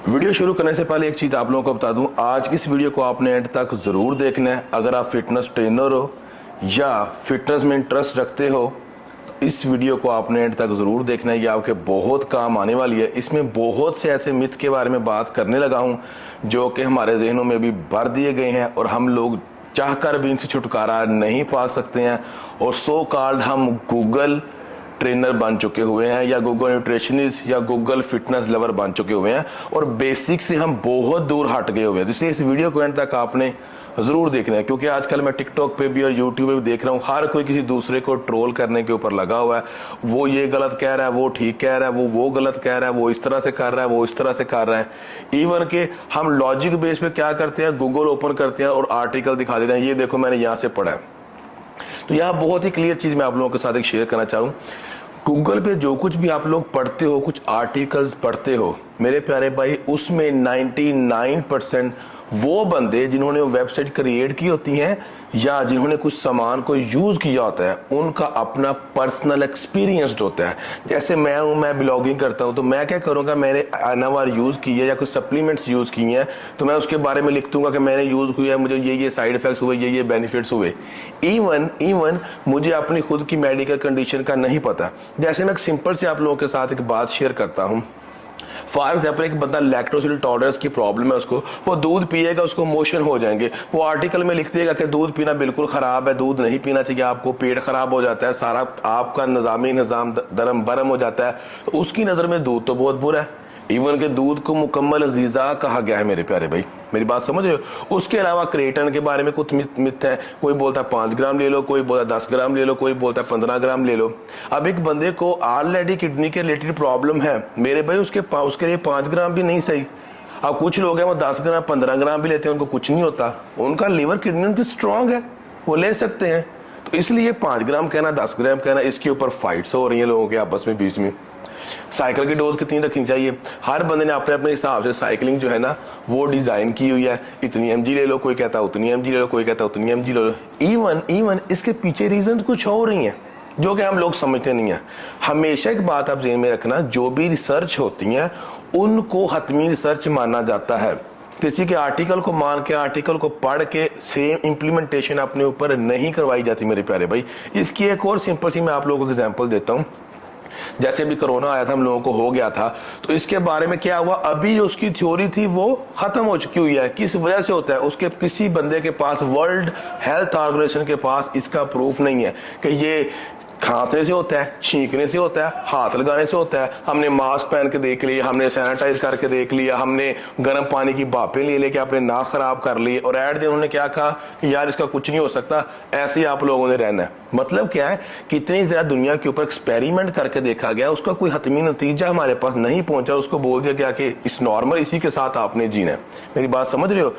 Video शुरू करने से पहले एक चीज़ आप लोगों को बता दूं, आज की इस वीडियो को आपने एंड तक ज़रूर देखना है। अगर आप फिटनेस ट्रेनर हो या फिटनेस में इंटरेस्ट रखते हो तो इस वीडियो को आपने एंड तक ज़रूर देखना है। ये आपके बहुत काम आने वाली है। इसमें बहुत से ऐसे मिथ के बारे में बात करने लगा हूँ जो कि हमारे जहनों में भी भर दिए गए हैं और हम लोग चाहकर भी इनसे छुटकारा नहीं पा सकते हैं। और सो कॉल्ड हम गूगल ट्रेनर बन चुके हुए हैं या गूगल न्यूट्रिशनिस्ट या गूगल फिटनेस लवर बन चुके हुए हैं और बेसिक से हम बहुत दूर हट गए हुए हैं। इसलिए इस वीडियो को एंड तक आपने जरूर देखना है, क्योंकि आजकल मैं टिकटॉक पे भी और यूट्यूब पे भी देख रहा हूँ हर कोई किसी दूसरे को ट्रोल करने के ऊपर लगा हुआ है। वो ये गलत कह रहा है, वो ठीक कह रहा है, वो गलत कह रहा है, वो इस तरह से कर रहा है, वो इस तरह से कर रहा है। इवन के हम लॉजिक बेस पे क्या करते हैं, गूगल ओपन करते हैं और आर्टिकल दिखा देते हैं, ये देखो मैंने यहाँ से पढ़ा है। तो यहाँ बहुत ही क्लियर चीज मैं आप लोगों के साथ एक शेयर करना चाहूँ। गूगल पे जो कुछ भी आप लोग पढ़ते हो, कुछ आर्टिकल्स पढ़ते हो मेरे प्यारे भाई, उसमें 99% वो बंदे जिन्होंने वेबसाइट क्रिएट की होती हैं या जिन्होंने कुछ सामान को यूज किया होता है उनका अपना पर्सनल एक्सपीरियंस होता है। जैसे मैं हूं, मैं ब्लॉगिंग करता हूं, तो मैं क्या करूंगा, मैंने अनावार यूज की है या कुछ सप्लीमेंट्स यूज किए हैं तो मैं उसके बारे में लिख दूंगा कि मैंने यूज किया है, मुझे ये साइड इफेक्ट्स हुए, ये बेनिफिट्स हुए। इवन मुझे अपनी खुद की मेडिकल कंडीशन का नहीं पता। जैसे मैं एक सिंपल से आप लोगों के साथ एक बात शेयर करता हूँ। फॉर एग्जाम्पल एक बंदा लैक्टोज इंटॉलरेंस की प्रॉब्लम है उसको, वो दूध पिएगा उसको मोशन हो जाएंगे, वो आर्टिकल में लिख देगा कि दूध पीना बिल्कुल खराब है, दूध नहीं पीना चाहिए आपको, पेट खराब हो जाता है, सारा आपका निजाम दरम बरम हो जाता है। तो उसकी नजर में दूध तो बहुत बुरा है। इवन के दूध को मुकम्मल गिजा कहा गया है मेरे प्यारे भाई, मेरी बात समझ रहे हो। उसके अलावा क्रिएटिन के बारे में कुछ मिथ है, कोई बोलता है 5 ग्राम ले लो, कोई बोलता है 10 ग्राम ले लो, कोई बोलता है 15 ग्राम ले लो। अब एक बंदे को ऑलरेडी किडनी के रिलेटेड प्रॉब्लम है मेरे भाई, उसके लिए 5 ग्राम भी नहीं सही। अब कुछ लोग हैं वो 10 ग्राम 15 ग्राम भी लेते हैं, उनको कुछ नहीं होता, उनका लिवर किडनी उनकी स्ट्रांग है, वो ले सकते हैं। तो इसलिए 5 ग्राम कहना 10 ग्राम कहना, इसके ऊपर फाइट्स हो रही है लोगों के आपस में बीच में। साइकिल की डोज कितनी रखनी चाहिए, हर बंदे ने अपने अपने हिसाब से साइकिलिंग जो है ना वो डिजाइन की हुई है। इतनी एमजी ले लो, कोई कहता है उतनी एमजी ले लो, कोई कहता है उतनी एमजी ले लो। इवन इसके पीछे रीजन कुछ और रही हैं जो कि हम लोग समझते नहीं है। हमेशा एक बात आप ज़हन में रखना, जो भी रिसर्च होती है उनको हतमी रिसर्च माना जाता है। किसी के आर्टिकल को मान के, आर्टिकल को पढ़ के सेम इंप्लीमेंटेशन अपने ऊपर नहीं करवाई जाती मेरे प्यारे भाई। इसकी एक और सिंपल सी मैं आप लोगों को एग्जांपल देता हूँ। जैसे अभी कोरोना आया था, हम लोगों को हो गया था, तो इसके बारे में क्या हुआ, अभी जो उसकी थ्योरी थी वो खत्म हो चुकी हुई है। किस वजह से होता है, उसके किसी बंदे के पास, वर्ल्ड हेल्थ ऑर्गेनाइजेशन के पास इसका प्रूफ नहीं है कि ये खांसने से होता है, छींकने से होता है, हाथ लगाने से होता है। हमने मास्क पहन के देख लिया, हमने सैनिटाइज करके देख लिया, हमने गर्म पानी की भापें ले लेके अपने नाक खराब कर लिए और ऐड दे उन्होंने क्या कहा कि यार इसका कुछ नहीं हो सकता, ऐसे ही आप लोगों ने रहना है। मतलब क्या है, कितनी ज्यादा दुनिया के ऊपर एक्सपेरिमेंट करके देखा गया, उसका कोई हतमी नतीजा हमारे पास नहीं पहुंचा, उसको बोल दिया गया कि इस नॉर्मल इसी के साथ आपने जीना है। मेरी बात समझ रहे हो।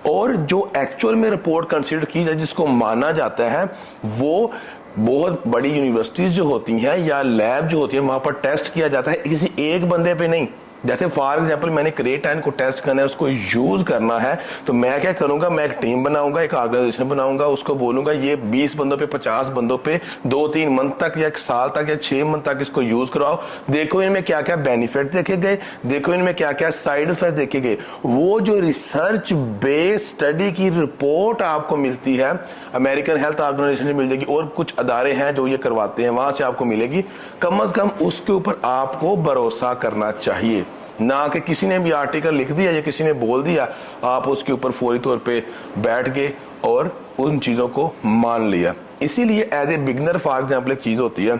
और जो एक्चुअल में रिपोर्ट कंसिडर की जाए, जिसको माना जाता है, वो बहुत बड़ी यूनिवर्सिटीज जो होती हैं या लैब जो होती है वहां पर टेस्ट किया जाता है, किसी एक बंदे पे नहीं। जैसे फॉर एग्जांपल मैंने क्रिएटिन को टेस्ट करना है, उसको यूज करना है, तो मैं क्या करूंगा, मैं एक टीम बनाऊंगा, एक ऑर्गेनाइजेशन बनाऊंगा, उसको बोलूंगा ये 20 बंदों पे 50 बंदों पे 2-3 मंथ तक या 1 साल तक या 6 मंथ तक इसको यूज कराओ। देखो इनमें क्या क्या बेनिफिट देखे गए, देखो इनमें क्या क्या साइड इफेक्ट देखे गए। वो जो रिसर्च बेस्ड स्टडी की रिपोर्ट आपको मिलती है, अमेरिकन हेल्थ ऑर्गेनाइजेशन से मिल जाएगी और कुछ अदारे हैं जो ये करवाते हैं, वहां से आपको मिलेगी। कम से कम उसके ऊपर आपको भरोसा करना चाहिए, ना कि किसी ने भी आर्टिकल लिख दिया या किसी ने बोल दिया आप उसके ऊपर फौरी तौर पे बैठ गए और उन चीजों को मान लिया। इसीलिए as a beginner for example एक चीज होती है,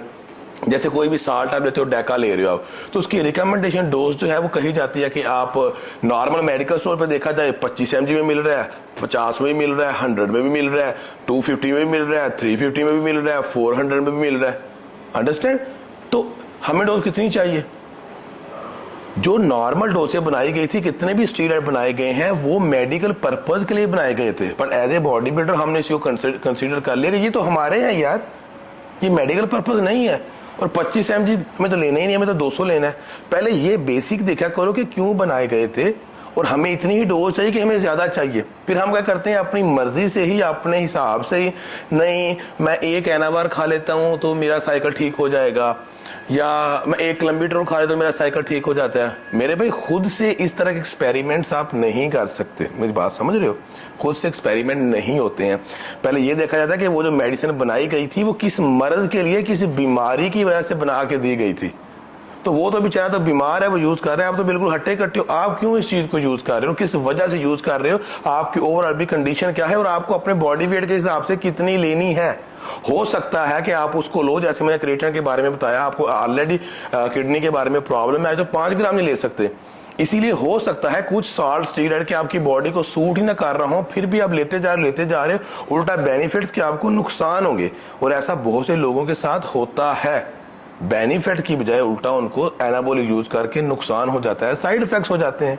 जैसे कोई भी साल्ट आप लेते हो, डेका ले रहे हो आप, तो उसकी रिकमेंडेशन डोज जो है वो कही जाती है कि आप नॉर्मल मेडिकल स्टोर पे देखा जाए 25 mg में मिल रहा है, 50 में भी मिल रहा है, 100 में भी मिल रहा है, 250 में भी मिल रहा है, 350 में भी मिल रहा है, 400 में भी मिल रहा है। अंडरस्टैंड। तो हमें डोज कितनी चाहिए, जो नॉर्मल डोज से बनाई गई थी, कितने भी स्टीरॉइड बनाए गए हैं वो मेडिकल पर्पज के लिए बनाए गए थे, पर एज ए बॉडी बिल्डर हमने इसको कंसीडर कर लिया कि ये तो हमारे हैं यार, ये मेडिकल पर्पज नहीं है और 25 mg में तो लेना ही नहीं है, हमें तो 200 लेना है। पहले ये बेसिक देखा करो कि क्यों बनाए गए थे और हमें इतनी ही डोज चाहिए कि हमें ज़्यादा चाहिए। फिर हम क्या करते हैं, अपनी मर्जी से ही, अपने हिसाब से ही, नहीं मैं एक एनाबार खा लेता हूँ तो मेरा साइकिल ठीक हो जाएगा, या मैं एक क्लम्बीट्रोल खा लेता तो मेरा साइकिल ठीक हो जाता है। मेरे भाई खुद से इस तरह के एक्सपेरिमेंट्स आप नहीं कर सकते, मेरी बात समझ रहे हो? खुद से एक्सपेरिमेंट नहीं होते हैं। पहले ये देखा जाता है कि वो जो मेडिसिन बनाई गई थी वो किस मर्ज के लिए, किस बीमारी की वजह से बना के दी गई थी। तो वो तो बेचारा तो बीमार है, वो यूज कर रहे हैं, आप तो बिल्कुल हट्टे कट्टे हो। आप क्यों इस चीज को यूज कर रहे हो, किस वजह से यूज कर रहे हो, आपकी ओवरऑल भी कंडीशन क्या है, और आपको अपने बॉडी वेट के हिसाब से कितनी लेनी है। हो सकता है कि आप उसको लो, जैसे मैंने क्रिएटिन के बारे में बताया, आपको ऑलरेडी किडनी के बारे में प्रॉब्लम है, तो 5 ग्राम नहीं ले सकते। इसीलिए हो सकता है कुछ सॉल्ट स्टीरॉयड के आपकी बॉडी को सूट ही ना कर रहा हो, फिर भी आप लेते जा रहे हो, उल्टा बेनिफिट्स के आपको नुकसान होंगे। और ऐसा बहुत से लोगों के साथ होता है, बेनिफिट की बजाय उल्टा उनको एनाबॉलिक यूज करके नुकसान हो जाता है, साइड इफेक्ट्स हो जाते हैं।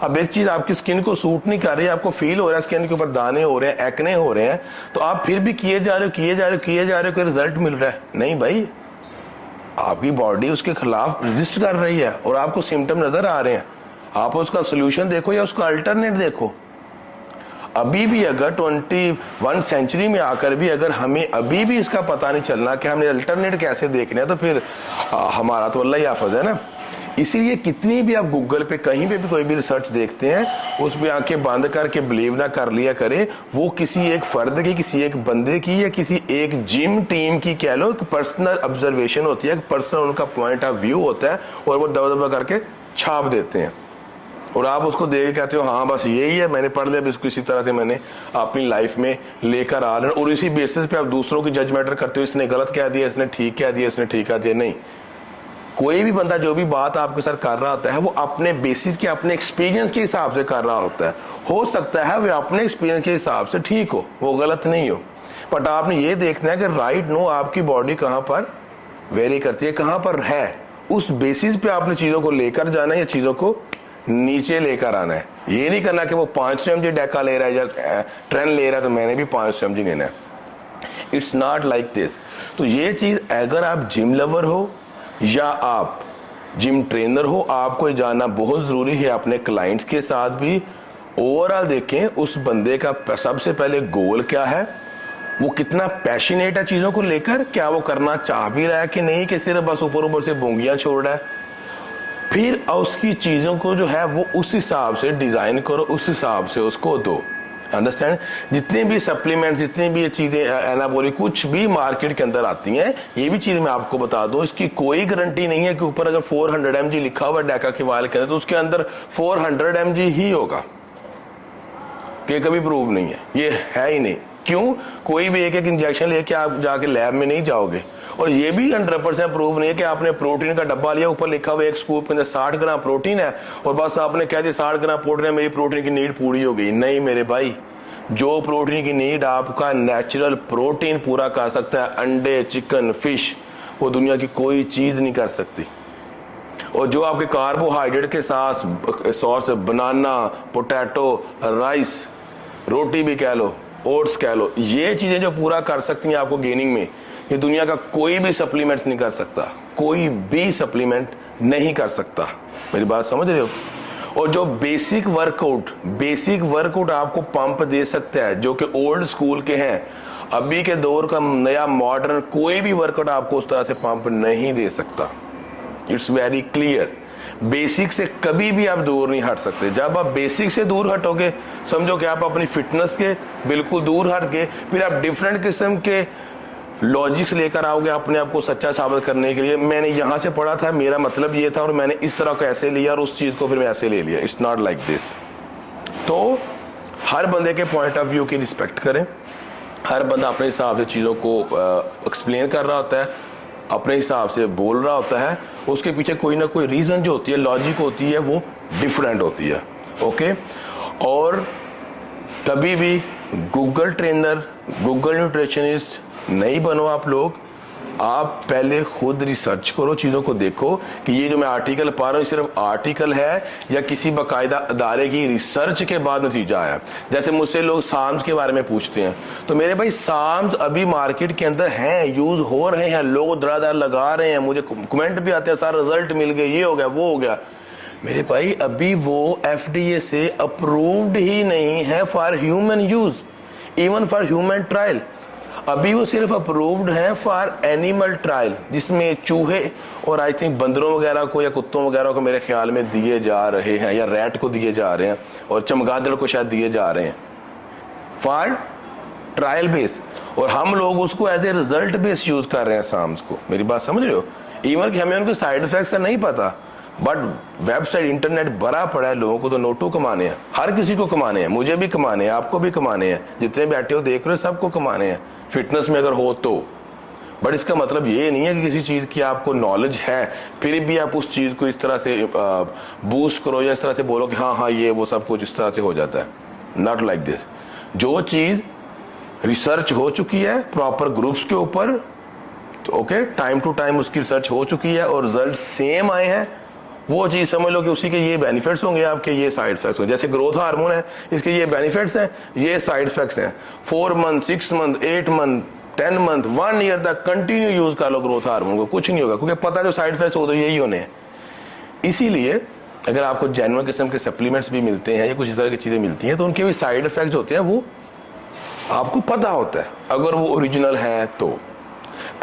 अब एक चीज आपकी स्किन को सूट नहीं कर रही, आपको फील हो रहा है स्किन के ऊपर दाने हो रहे हैं, एक्ने हो रहे हैं, तो आप फिर भी किए जा रहे हो, कोई रिजल्ट मिल रहा है नहीं भाई। आपकी बॉडी उसके खिलाफ रेजिस्ट कर रही है और आपको सिम्टम नजर आ रहे हैं। आप उसका सोल्यूशन देखो या उसका अल्टरनेट देखो। अभी भी अगर 21 सेंचुरी में आकर भी अगर हमें अभी भी इसका पता नहीं चलना कि हमने अल्टरनेट कैसे देखने हैं, तो फिर हमारा तो अल्लाह ही हाफ़िज़ है ना। इसीलिए कितनी भी आप गूगल पे कहीं पे भी कोई भी रिसर्च देखते हैं, उस पर आंखें बंद करके बिलीव ना कर लिया करें। वो किसी एक फर्द की, किसी एक बंदे की, या किसी एक जिम टीम की कह लो, पर्सनल ऑब्जर्वेशन होती है, पर्सनल उनका पॉइंट ऑफ व्यू होता है, और वो दबा दबा करके छाप देते हैं। और आप उसको देख के कहते हो हाँ बस यही है, मैंने पढ़ लिया, इसको इसी तरह से मैंने अपनी लाइफ में लेकर आ रहे हैं, और इसी बेसिस पे आप दूसरों की जजमेंट करते हो, इसने गलत कह दिया, इसने ठीक कह दिया, इसने ठीक कह दिया। नहीं, कोई भी बंदा जो भी बात आपके साथ कर रहा होता है वो अपने बेसिस के, अपने एक्सपीरियंस के हिसाब से कर रहा होता है। हो सकता है वो अपने एक्सपीरियंस के हिसाब से ठीक हो, वो गलत नहीं हो, बट आपने ये देखना है कि राइट नो आपकी बॉडी कहाँ पर वेरी करती है, कहाँ पर है, उस बेसिस पे आपने चीजों को लेकर जाना है या चीजों को नीचे लेकर आना है। ये नहीं करना कि वो 500 mg डेका ले रहा है या ट्रेन ले रहा है तो मैंने भी 500 mg लेना है। It's not like this. तो ये चीज, अगर आप जिम लवर हो या आप जिम ट्रेनर हो, आपको ये जानना बहुत जरूरी है। अपने क्लाइंट्स के साथ भी ओवरऑल देखें उस बंदे का सबसे पहले गोल क्या है, वो कितना पैशनेट है चीजों को लेकर, क्या वो करना चाह भी रहा है कि नहीं, कि सिर्फ बस ऊपर ऊपर से बोंगियां छोड़ रहा है। फिर उसकी चीजों को जो है वो उस हिसाब से डिजाइन करो, उस हिसाब से उसको दो। अंडरस्टैंड? जितने भी सप्लीमेंट, जितनी भी ये चीजें एनाबॉलिक कुछ भी मार्केट के अंदर आती हैं, ये भी चीज मैं आपको बता दूं, इसकी कोई गारंटी नहीं है कि ऊपर अगर 400 mg लिखा हुआ डेका के वायल के अंदर तो उसके अंदर 400 mg ही होगा, कि कभी प्रूव नहीं है, ये है ही नहीं। क्यों? कोई भी एक एक इंजेक्शन लेके आप जाके लैब में नहीं जाओगे, और ये भी 100% प्रूव नहीं है कि आपने प्रोटीन का डब्बा लिया, ऊपर लिखा हुआ एक स्कूप के अंदर 60 ग्राम प्रोटीन है, और बस आपने कह दिया 60 ग्राम प्रोटीन है, मेरी प्रोटीन की नीड पूरी हो गई। नहीं मेरे भाई, जो प्रोटीन की नीड आपका नेचुरल प्रोटीन पूरा कर सकता है, अंडे, चिकन, फिश, वो दुनिया की कोई चीज नहीं कर सकती। और जो आपके कार्बोहाइड्रेट के साथ सोर्स, बनाना, पोटैटो, राइस, रोटी भी कह लो, ओट्स कह लो, ये चीजें जो पूरा कर सकती हैं आपको गेनिंग में, ये दुनिया का कोई भी सप्लीमेंट्स नहीं कर सकता, कोई भी सप्लीमेंट नहीं कर सकता। मेरी बात समझ रहे हो? और जो बेसिक वर्कआउट आपको पंप दे सकता है, जो कि ओल्ड स्कूल के हैं, अभी के दौर का नया मॉडर्न कोई भी वर्कआउट आपको उस तरह से पंप नहीं दे सकता। It's very clear. बेसिक से कभी भी आप दूर नहीं हट सकते। जब आप बेसिक से दूर हटोगे, समझो कि आप अपनी फिटनेस के बिल्कुल दूर हट के फिर आप डिफरेंट किस्म के लॉजिक्स लेकर आओगे अपने आप को सच्चा साबित करने के लिए। मैंने यहां से पढ़ा था, मेरा मतलब ये था, और मैंने इस तरह को ऐसे लिया, और उस चीज को फिर मैं ऐसे ले लिया। It's not like this. तो हर बंदे के पॉइंट ऑफ व्यू की रिस्पेक्ट करें। हर बंदा अपने हिसाब से चीजों को एक्सप्लेन कर रहा होता है, अपने हिसाब से बोल रहा होता है, उसके पीछे कोई ना कोई रीजन जो होती है, लॉजिक होती है, वो डिफरेंट होती है। ओके? और कभी भी गूगल ट्रेनर, गूगल न्यूट्रिशनिस्ट नहीं बनो आप लोग। आप पहले खुद रिसर्च करो, चीजों को देखो कि ये जो मैं आर्टिकल पा रहा हूँ सिर्फ आर्टिकल है या किसी बाकायदा अदारे की रिसर्च के बाद नतीजा आया। जैसे मुझसे लोग साम्स के बारे में पूछते हैं, तो मेरे भाई साम्स अभी मार्केट के अंदर हैं, यूज हो रहे हैं, लोग दरादर लगा रहे हैं, मुझे कमेंट भी आते हैं, सारा रिजल्ट मिल गया, ये हो गया, वो हो गया। मेरे भाई अभी वो FDA से अप्रूव्ड ही नहीं है for human use, even for human trial. अभी वो सिर्फ अप्रूव्ड है फॉर एनिमल ट्रायल, जिसमें चूहे और आई थिंक बंदरों वगैरह को या कुत्तों वगैरह को मेरे ख्याल में दिए जा रहे हैं, या रैट को दिए जा रहे हैं, और चमगादड़ को शायद दिए जा रहे हैं फॉर ट्रायल बेस। और हम लोग उसको as a result base use कर रहे हैं साम्स को। मेरी बात समझ रहे हो? इवन कि हमें उनके साइड इफेक्ट्स का नहीं पता, बट वेबसाइट इंटरनेट भरा पड़ा है, लोगों को तो नोटू कमाने हैं, हर किसी को कमाने हैं, मुझे भी कमाने हैं, आपको भी कमाने हैं, जितने बैठे हो देख रहे हो सबको कमाने हैं, फिटनेस में अगर हो तो। बट इसका मतलब ये नहीं है कि किसी चीज की आपको नॉलेज है फिर भी आप उस चीज को इस तरह से बूस्ट करो या इस तरह से बोलो कि हाँ हाँ ये वो सब कुछ इस तरह से हो जाता है। Not like this. जो चीज रिसर्च हो चुकी है प्रॉपर ग्रुप्स के ऊपर, तो ओके, टाइम टू टाइम उसकी रिसर्च हो चुकी है और रिजल्ट सेम आए हैं, वो चीज समझ लो कि उसी के ये बेनिफिट्स होंगे, आपके ये साइड इफेक्ट्स होंगे। जैसे ग्रोथ हार्मोन है, इसके ये बेनिफिट्स हैं, ये साइड इफेक्ट्स हैं। 4 month, 6 month, 8 month, 10 month, 1 year तक कंटिन्यू यूज कर लो ग्रोथ हार्मोन को, कुछ नहीं होगा, क्योंकि पता जो साइड इफेक्ट्स हो तो यही होने हैं। इसीलिए अगर आपको जेन्युइन किस्म के सप्लीमेंट्स भी मिलते हैं या कुछ इस तरह की चीजें मिलती हैं तो उनके भी साइड इफेक्ट्स होते हैं, वो आपको पता होता है अगर वो ओरिजिनल है तो।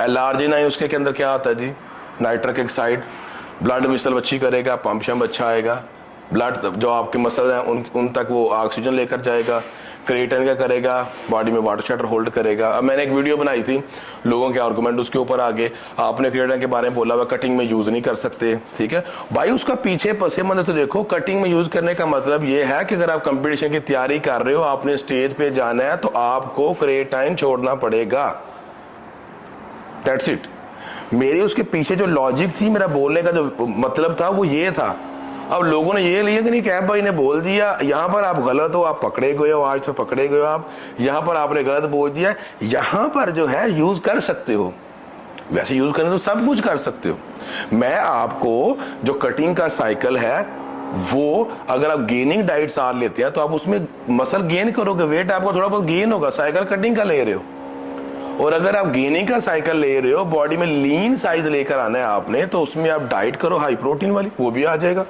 एलार्जिनाइन उसके अंदर क्या आता है जी? नाइट्रिक ऑक्साइड, ब्लड वेसल अच्छी करेगा, पंप शम्प अच्छा आएगा, ब्लड जो आपके मसल हैं उन तक वो ऑक्सीजन लेकर जाएगा। क्रिएटिन क्या करेगा? बॉडी में वाटर शटर होल्ड करेगा। अब मैंने एक वीडियो बनाई थी, लोगों के आर्गुमेंट उसके ऊपर आगे, आपने क्रिएटिन के बारे में बोला हुआ कटिंग में यूज नहीं कर सकते, ठीक है भाई, उसका पीछे पसे मंद तो देखो। कटिंग में यूज करने का मतलब ये है कि अगर आप कंपटीशन की तैयारी कर रहे हो, आपने स्टेज पे जाना है, तो आपको क्रिएटिन छोड़ना पड़ेगा, दैट्स इट। मेरी उसके पीछे जो लॉजिक थी, मेरा बोलने का जो मतलब था वो ये था। अब लोगों ने ये लिया कि नहीं, कैब भाई ने बोल दिया, यहाँ पर आप गलत हो, आप पकड़े गए हो, आज तो पकड़े गए हो आप, यहाँ पर आपने गलत बोल दिया। यहाँ पर जो है यूज कर सकते हो, वैसे यूज करने तो सब कुछ कर सकते हो। मैं आपको जो कटिंग का साइकिल है वो, अगर आप गेनिंग डाइट सार लेते हैं तो आप उसमें मसल गेन करोगे, वेट आपको थोड़ा बहुत गेन होगा, साइकिल कटिंग का ले रहे हो। और अगर आप गेनिंग का साइकिल ले रहे हो, बॉडी में लीन साइज लेकर आना है आपने, तो उसमें आप डाइट करो हाई प्रोटीन वाली, वो भी आ जाएगा।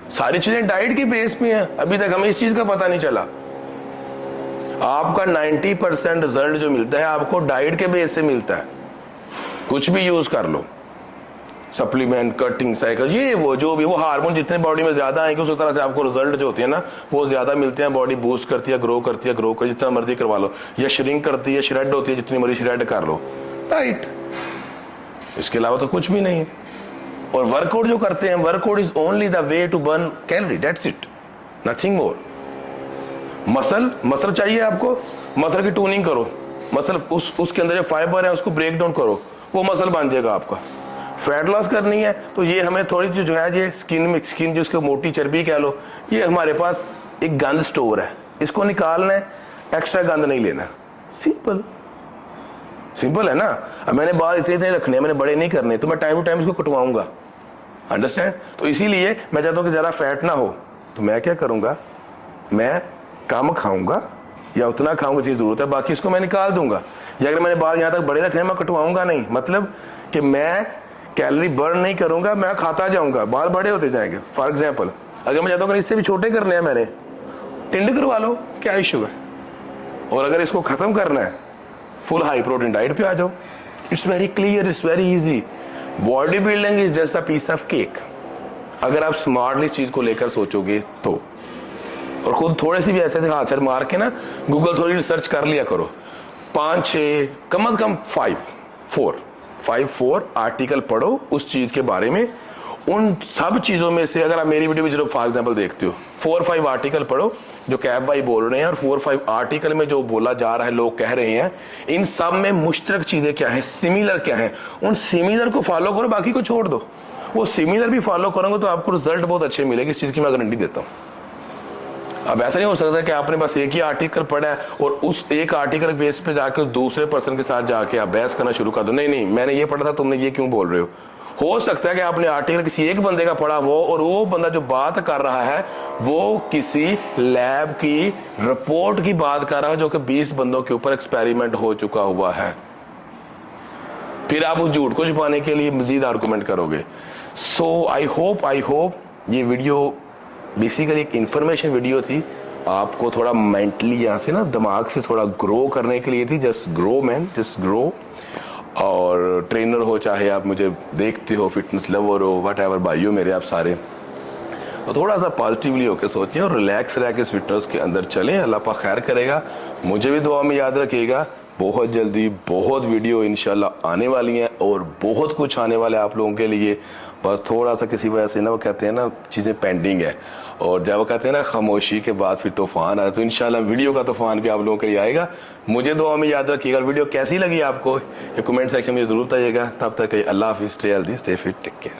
सारी चीजें डाइट के बेस पे हैं। अभी तक हमें इस चीज का पता नहीं चला। आपका 90% रिजल्ट जो मिलता है आपको डाइट के बेस से मिलता है। कुछ भी यूज कर लो, सप्लीमेंट, कटिंग साइकिल, ये वो जो भी, वो हार्मोन जितने बॉडी में ज्यादा आएंगे उस तरह से आपको रिजल्ट जो होती है ना वो ज्यादा मिलते हैं। बॉडी बूस्ट करती है, ग्रो करती है, ग्रो कर जितना मर्जी करवा लो, या श्रिंक करती है, श्रेड होती है, जितनी मर्जी श्रेड कर लो, राइट। इसके अलावा तो कुछ भी नहीं है। और वर्कआउट जो करते हैं, workout is only the way to burn calorie, that's it, nothing more. Muscle चाहिए आपको, मसल की ट्यूनिंग करो, मसल उसके अंदर जो फाइबर है उसको ब्रेक डाउन करो, वो मसल बन जाएगा आपका। फैट लॉस करनी है तो ये हमें थोड़ी सी जो है ये स्किन जिसको मोटी चर्बी कह लो, ये हमारे पास एक गंद स्टोर है, इसको निकालना है, एक्स्ट्रा गंद नहीं लेना। सिंपल है ना। अब मैंने बाल इतने रखने, मैंने बड़े नहीं करने, तो मैं टाइम टू टाइम इसको कटवाऊंगा, अंडरस्टैंड। तो इसीलिए मैं चाहता हूँ कि जरा फैट ना हो, तो मैं क्या करूंगा, मैं कम खाऊंगा या उतना खाऊंगा जितनी जरूरत है, बाकी इसको मैं निकाल दूंगा। या अगर मैंने बाल यहाँ तक बड़े रखने, मैं कटवाऊंगा नहीं, मतलब कि मैं कैलोरी बर्न नहीं करूंगा, मैं खाता जाऊंगा, बाल बड़े होते जाएंगे। फॉर एग्जाम्पल, अगर मैं चाहता हूँ इससे भी छोटे करने हैं, मैंने टिंड करवा लो, क्या इशू है। और अगर इसको खत्म करना है, फुल हाई प्रोटीन डाइट पे आ जाओ। It's very clear, it's very easy. Body building is just a piece of cake, अगर आप स्मार्टली इस चीज को लेकर सोचोगे तो। और खुद थोड़े सी भी ऐसे हाथ सर मार के ना गूगल थोड़ी रिसर्च कर लिया करो, 5-6 कम से कम 5-4 आर्टिकल पढ़ो उस चीज के बारे में। उन सब चीजों में से अगर आप मेरी वीडियो में जरूर फॉर एग्जांपल देखते हो, 4-5 आर्टिकल पढ़ो जो कैब भाई बोल रहे हैं, और 4-5 आर्टिकल में जो बोला जा रहा है, लोग कह रहे हैं, इन सब में मुश्तरक चीजें क्या है, सिमिलर क्या है, उन सिमिलर को फॉलो करो, बाकी को छोड़ दो। वो सिमिलर भी फॉलो करोगे तो आपको रिजल्ट बहुत अच्छे मिलेंगे, इस चीज की मैं गारंटी देता हूँ। अब ऐसा नहीं हो सकता कि आपने बस एक ही आर्टिकल पढ़ा है और उस एक आर्टिकल बेस पे जाके दूसरे पर्सन के साथ जाके आप बहस करना शुरू कर दो। नहीं, मैंने ये पढ़ा था, तुमने ये क्यों बोल रहे हो सकता है कि आपने आर्टिकल किसी एक बंदे का पढ़ा हो और वो बंदा जो बात कर रहा है वो किसी लैब की रिपोर्ट की बात कर रहा है जो कि 20 बंदों के ऊपर एक्सपेरिमेंट हो चुका हुआ है। फिर आप उस झूठ को छुपाने के लिए मजीद आर्गुमेंट करोगे। सो आई होप ये वीडियो बेसिकली एक इन्फॉर्मेशन वीडियो थी, आपको थोड़ा मेंटली यहाँ से ना दिमाग से थोड़ा ग्रो करने के लिए थी। Just grow man, just grow. और ट्रेनर हो, चाहे आप मुझे देखते हो, फिटनेस लवर हो, वट एवर भाइयों मेरे आप सारे, तो थोड़ा सा पॉजिटिवली होकर सोचें और रिलैक्स रह के इस फिटनेस के अंदर चलें। अल्लाह पाक खैर करेगा। मुझे भी दुआ में याद रखिएगा। बहुत जल्दी बहुत वीडियो इंशाल्लाह आने वाली हैं और बहुत कुछ आने वाला है आप लोगों के लिए। बस थोड़ा सा किसी वजह से ना, वो कहते हैं ना, चीज़ें पेंडिंग है, और जब वो कहते हैं ना खामोशी के बाद फिर तूफान आए, तो इंशाल्लाह वीडियो का तूफान भी आप लोगों के लिए आएगा। मुझे दुआ में याद रखिएगा। वीडियो कैसी लगी आपको ये कमेंट सेक्शन में ज़रूर बताइएगा। तब तक अल्लाह हाफिज़, stay healthy, stay fit, take care.